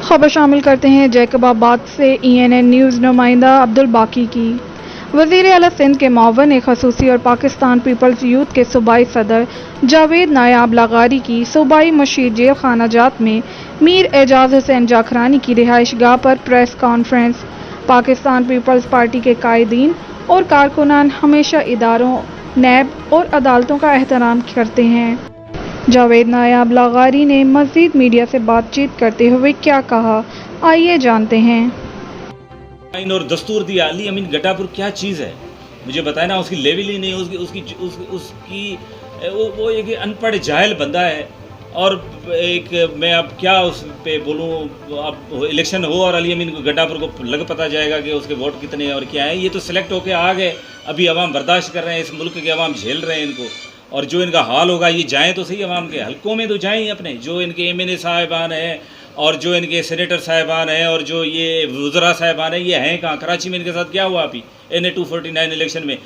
खबर शामिल करते हैं जैकबाबाद से ENN न्यूज़ नुमाइंदा अब्दुल बाकी की। वज़ीर आला सिंध के मावन ख़ुसूसी और पाकिस्तान पीपल्स यूथ के सूबाई सदर जावेद नायाब लगारी की सूबाई मशीर जेल खाना जात में मीर एजाज हुसैन जाखरानी की रिहाइश गाह पर प्रेस कॉन्फ्रेंस। पाकिस्तान पीपल्स पार्टी के कायदीन और कारकुनान हमेशा इदारों, नैब और अदालतों का एहतराम करते हैं। जावेद नायाब लगारी ने मज़ीद मीडिया से बातचीत करते हुए क्या कहा, आइए जानते हैं। आइन और दस्तूर दिया अली अमीन गटापुर क्या चीज़ है मुझे बताए ना। उसकी लेवल ही नहीं, उसकी वो एक अनपढ़ जाहिल बंदा है। और एक मैं अब क्या उस पे बोलूँ, अब इलेक्शन हो और अली अमीन गटापुर को लग पता जाएगा कि उसके वोट कितने हैं और क्या है। ये तो सिलेक्ट होके आ गए, अभी अवाम बर्दाश्त कर रहे हैं, इस मुल्क के अवाम झेल रहे हैं इनको। और जो इनका हाल होगा, ये जाएँ तो सही अवाम के हलकों में तो जाएँ अपने, जो इनके MNA साहिबान हैं और जो इनके सेनेटर साहिबान हैं और जो ये वज़रा साहिबान हैं, ये हैं कहाँ? कराची में इनके साथ क्या हुआ अभी NA 249 इलेक्शन में?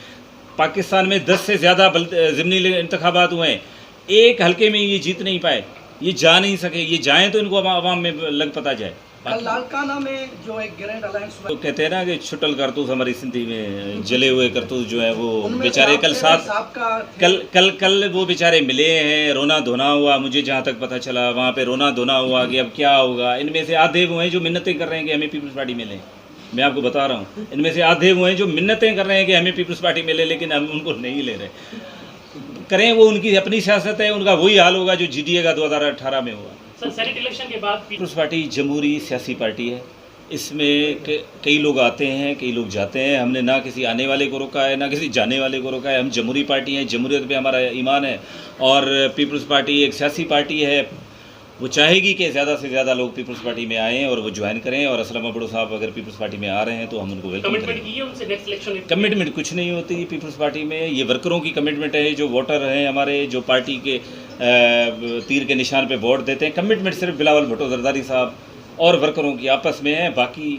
पाकिस्तान में 10 से ज़्यादा ज़िमनी इंतखाबात हुए हैं, एक हल्के में ये जीत नहीं पाए, ये जा नहीं सके। ये जाएँ तो इनको अवाम में लग पता जाए। लालकाना में जो एक ग्रैंड अलायंस तो कहते हैं ना कि छुटल करतूत हमारी सिंधी में जले हुए करतूत जो है वो बेचारे कल साथ कल वो बेचारे मिले हैं, रोना धोना हुआ। मुझे जहाँ तक पता चला वहाँ पे रोना धोना हुआ कि अब क्या होगा। इनमें से आधे वो हैं जो मिन्नतें कर रहे हैं कि हमें पीपल्स पार्टी मिले। मैं आपको बता रहा हूँ, इनमें से आधे वो हैं जो मिन्नतें कर रहे हैं कि हमें पीपल्स पार्टी मिले, लेकिन हम उनको नहीं ले रहे। करें, वो उनकी अपनी सियासत है, उनका वही हाल होगा जो GDA का 2018 में हुआ। सर, सेनेट इलेक्शन के बाद पीपल्स पार्टी जमहूरी सियासी पार्टी है। इसमें कई लोग आते हैं, कई लोग जाते हैं। हमने ना किसी आने वाले को रोका है, ना किसी जाने वाले को रोका है। हम जमहूरी पार्टी हैं, जमहूरियत पे हमारा ईमान है। और पीपल्स पार्टी एक सियासी पार्टी है, वो चाहेगी कि ज़्यादा से ज़्यादा लोग पीपल्स पार्टी में आएँ और वो ज्वाइन करें। और असलम अबड़ो साहब अगर पीपल्स पार्टी में आ रहे हैं तो हम उनको वेलकम करेंगे। कमिटमेंट की है उनसे नेक्स्ट इलेक्शन में? कमिटमेंट कुछ नहीं होती पीपल्स पार्टी में, ये वर्करों की कमिटमेंट है। जो वोटर हैं हमारे, जो पार्टी के तीर के निशान पे वोट देते हैं, कमिटमेंट सिर्फ बिलावल भुट्टो जरदारी साहब और वर्करों की आपस में है। बाकी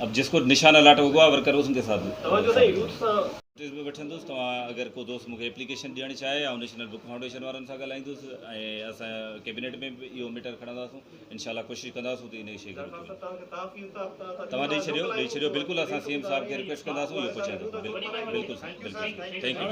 अब जिसको निशाना लाट होगा वर्कर उसके साथ वठंदुसि। तव्हां अगर को दोस्त मूंखे एप्लीकेशन ॾियणु चाहे ऐं नेशनल बुक फाउंडेशन वारनि सां ॻाल्हाईंदुसि ऐं असां कैबिनेट में बि इहो मैटर खणंदासूं। इंशाल्लाह कोशिशि कंदासूं त इन शइ खे तव्हां ॾेई छॾियो बिल्कुलु। असां CM साहब खे रिक्वेस्ट कंदासूं, इहो पहुचाईंदासूं। बिल्कुलु थैंक यू।